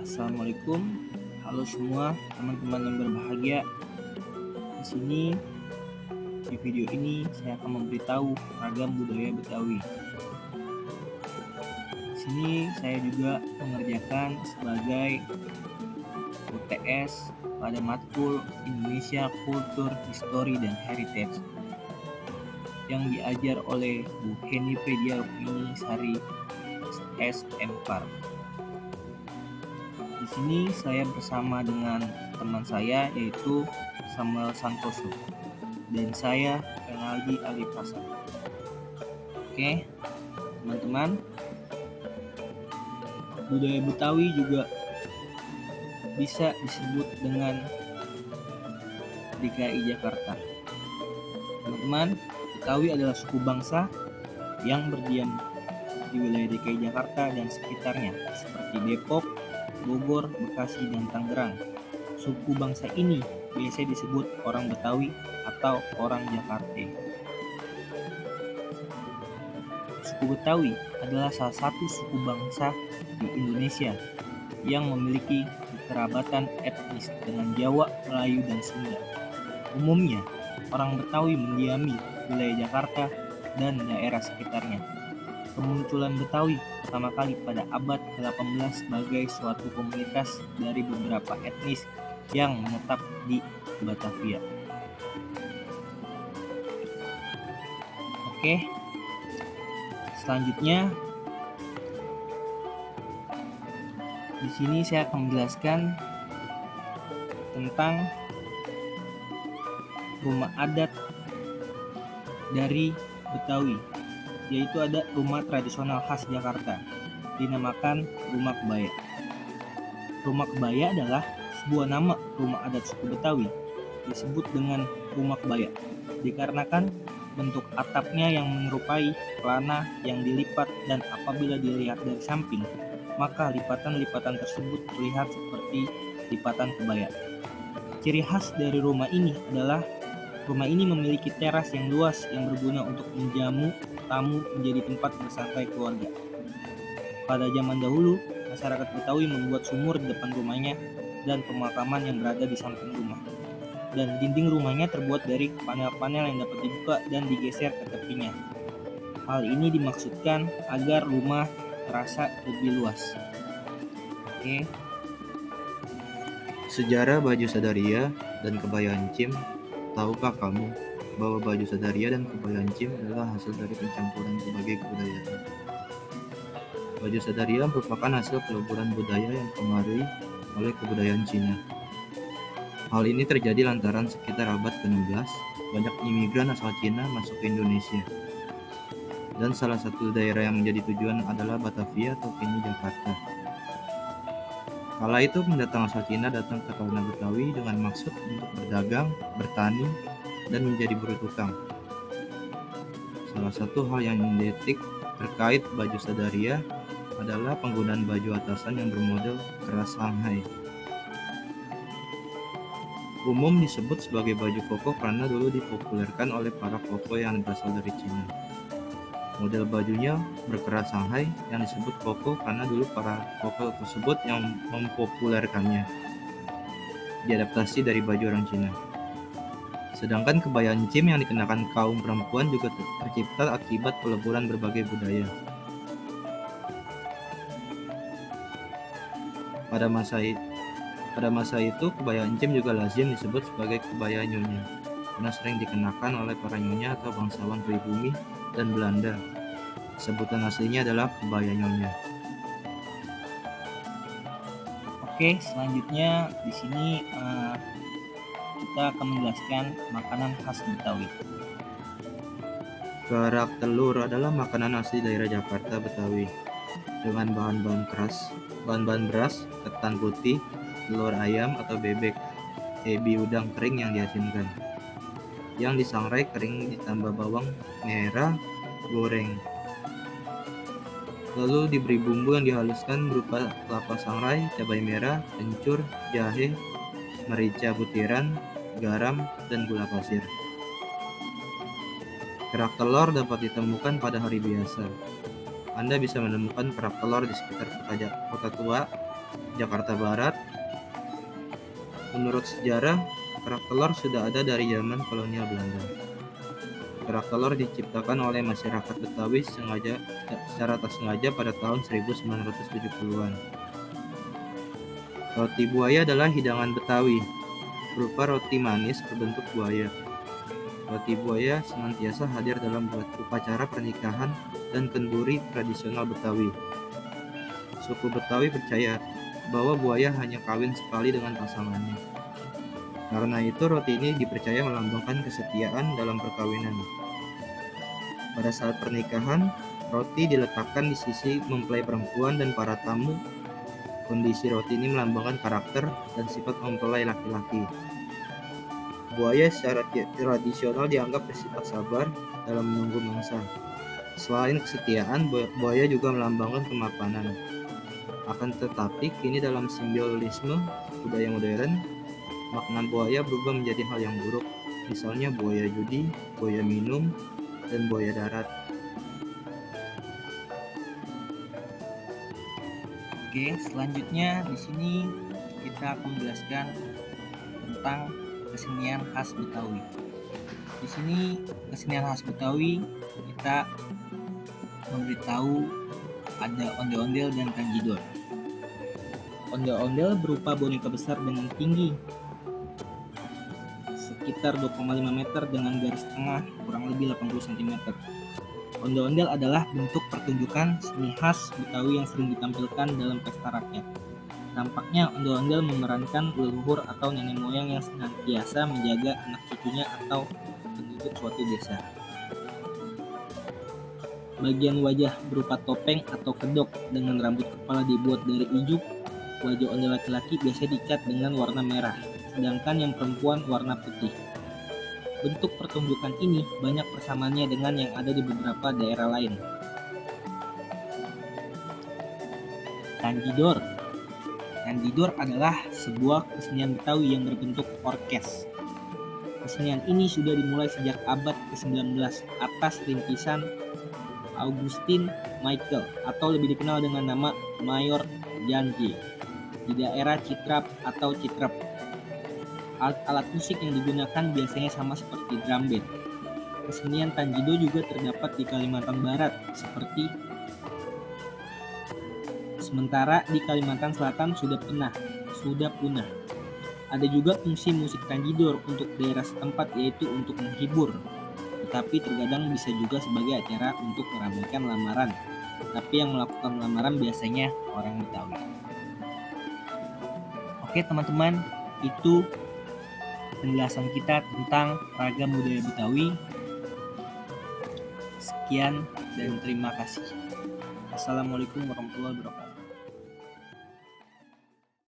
Assalamualaikum, halo semua teman-teman yang berbahagia. Di sini di video ini saya akan memberitahu ragam budaya Betawi. Di sini saya juga mengerjakan sebagai UTS pada matkul Indonesia Kultur, Histori dan Heritage yang diajar oleh Bu Heni Pridia Rukmini Sari SMPar. Di sini saya bersama dengan teman saya yaitu Samuel Santoso dan saya Renaldi Ali Prasan. Oke, teman-teman, budaya Betawi juga bisa disebut dengan DKI Jakarta. Teman-teman, Betawi adalah suku bangsa yang berdiam di wilayah DKI Jakarta dan sekitarnya seperti Depok, Bogor, Bekasi, dan Tangerang. Suku bangsa ini biasa disebut orang Betawi atau orang Jakarta. Suku Betawi adalah salah satu suku bangsa di Indonesia yang memiliki kekerabatan etnis dengan Jawa, Melayu, dan Sunda. Umumnya, orang Betawi mendiami wilayah Jakarta dan daerah sekitarnya. Kemunculan Betawi pertama kali pada abad ke-18 sebagai suatu komunitas dari beberapa etnis yang menetap di Batavia. Oke, selanjutnya di sini saya akan menjelaskan tentang rumah adat dari Betawi, yaitu ada rumah tradisional khas Jakarta, dinamakan Rumah Kebaya. Rumah Kebaya adalah sebuah nama rumah adat suku Betawi, disebut dengan Rumah Kebaya, dikarenakan bentuk atapnya yang menyerupai pelana yang dilipat dan apabila dilihat dari samping, maka lipatan-lipatan tersebut terlihat seperti lipatan kebaya. Ciri khas dari rumah ini adalah rumah ini memiliki teras yang luas yang berguna untuk menjamu tamu menjadi tempat bersantai keluarga. Pada zaman dahulu, masyarakat Betawi membuat sumur di depan rumahnya dan pemakaman yang berada di samping rumah. Dan dinding rumahnya terbuat dari panel-panel yang dapat dibuka dan digeser ke tepinya. Hal ini dimaksudkan agar rumah terasa lebih luas. Oke. Sejarah baju Sadaria dan kebaya Encim. Tahukah kamu bahwa baju Sadaria dan kebaya Encim adalah hasil dari pencampuran berbagai kebudayaan? Baju Sadaria merupakan hasil peleburan budaya yang dipengaruhi oleh kebudayaan Cina. Hal ini terjadi lantaran sekitar abad ke-16, banyak imigran asal Cina masuk ke Indonesia. Dan salah satu daerah yang menjadi tujuan adalah Batavia atau kini Jakarta. Kala itu pendatang asal Cina datang ke tanah Betawi dengan maksud untuk berdagang, bertani, dan menjadi buruh tukang. Salah satu hal yang identik terkait baju Sadaria adalah penggunaan baju atasan yang bermodel keras Shanghai. Umum disebut sebagai baju koko karena dulu dipopulerkan oleh para koko yang berasal dari Cina. Model bajunya berkeras Shanghai yang disebut koko karena dulu para koko tersebut yang mempopulerkannya, diadaptasi dari baju orang Cina. Sedangkan kebaya Encim yang dikenakan kaum perempuan juga tercipta akibat peleburan berbagai budaya. Pada masa itu kebaya Encim juga lazim disebut sebagai kebaya nyonya, karena sering dikenakan oleh para nyonya atau bangsawan pribumi dan Belanda. Sebutan aslinya adalah kebaya nyonya. Oke, selanjutnya di sini kita akan menjelaskan makanan khas Betawi. Kerak telur adalah makanan asli daerah Jakarta Betawi dengan bahan-bahan beras, ketan putih, telur ayam atau bebek, ebi udang kering yang diasinkan, yang disangrai kering ditambah bawang merah goreng. Lalu diberi bumbu yang dihaluskan berupa kelapa sangrai, cabai merah, kencur, jahe, merica butiran, garam, dan gula pasir. Kerak telur dapat ditemukan pada hari biasa. Anda bisa menemukan kerak telur di sekitar kota tua, Jakarta Barat. Menurut sejarah, kerak telur sudah ada dari zaman kolonial Belanda. Kerak telur diciptakan oleh masyarakat Betawi secara tak sengaja pada tahun 1970-an. Roti buaya adalah hidangan Betawi, berupa roti manis berbentuk buaya. Roti buaya senantiasa hadir dalam upacara pernikahan dan kenduri tradisional Betawi. Suku Betawi percaya bahwa buaya hanya kawin sekali dengan pasangannya. Karena itu roti ini dipercaya melambangkan kesetiaan dalam perkawinan. Pada saat pernikahan, roti diletakkan di sisi mempelai perempuan dan para tamu. Kondisi roti ini melambangkan karakter dan sifat mempelai laki-laki. Buaya secara tradisional dianggap bersifat sabar dalam menunggu mangsa. Selain kesetiaan, buaya juga melambangkan kemapanan. Akan tetapi, kini dalam simbolisme budaya modern, makna buaya berubah menjadi hal yang buruk. Misalnya buaya judi, buaya minum, dan buaya darat. Oke, selanjutnya di sini kita akan menjelaskan tentang kesenian khas Betawi. Di sini kesenian khas Betawi kita memberitahu ada ondel-ondel dan tanjidor. Ondel-ondel berupa boneka besar dengan tinggi sekitar 2,5 meter dengan garis tengah kurang lebih 80 cm. Ondel-ondel adalah bentuk pertunjukan seni khas Betawi yang sering ditampilkan dalam pesta rakyat. Tampaknya ondel-ondel memerankan leluhur atau nenek moyang yang senantiasa menjaga anak cucunya atau penduduk suatu desa. Bagian wajah berupa topeng atau kedok dengan rambut kepala dibuat dari ijuk. Wajah ondel laki-laki biasanya dicat dengan warna merah, sedangkan yang perempuan warna putih. Bentuk pertunjukan ini banyak persamaannya dengan yang ada di beberapa daerah lain. Tanjidor. Tanjidor adalah sebuah kesenian Betawi yang berbentuk orkes. Kesenian ini sudah dimulai sejak abad ke-19 atas rintisan Augustin Michael atau lebih dikenal dengan nama Mayor Janji di daerah Citrap atau Citrep. Alat-alat musik yang digunakan biasanya sama seperti drum band. Kesenian Tanjido juga terdapat di Kalimantan Barat sementara di Kalimantan Selatan sudah punah. Ada juga fungsi musik Tanjidor untuk daerah setempat, yaitu untuk menghibur, tetapi terkadang bisa juga sebagai acara untuk meramaikan lamaran. Tapi yang melakukan lamaran biasanya orang Betawi. Oke teman-teman, itu penjelasan kita tentang ragam budaya Betawi. Sekian dan terima kasih. Assalamualaikum warahmatullahi wabarakatuh.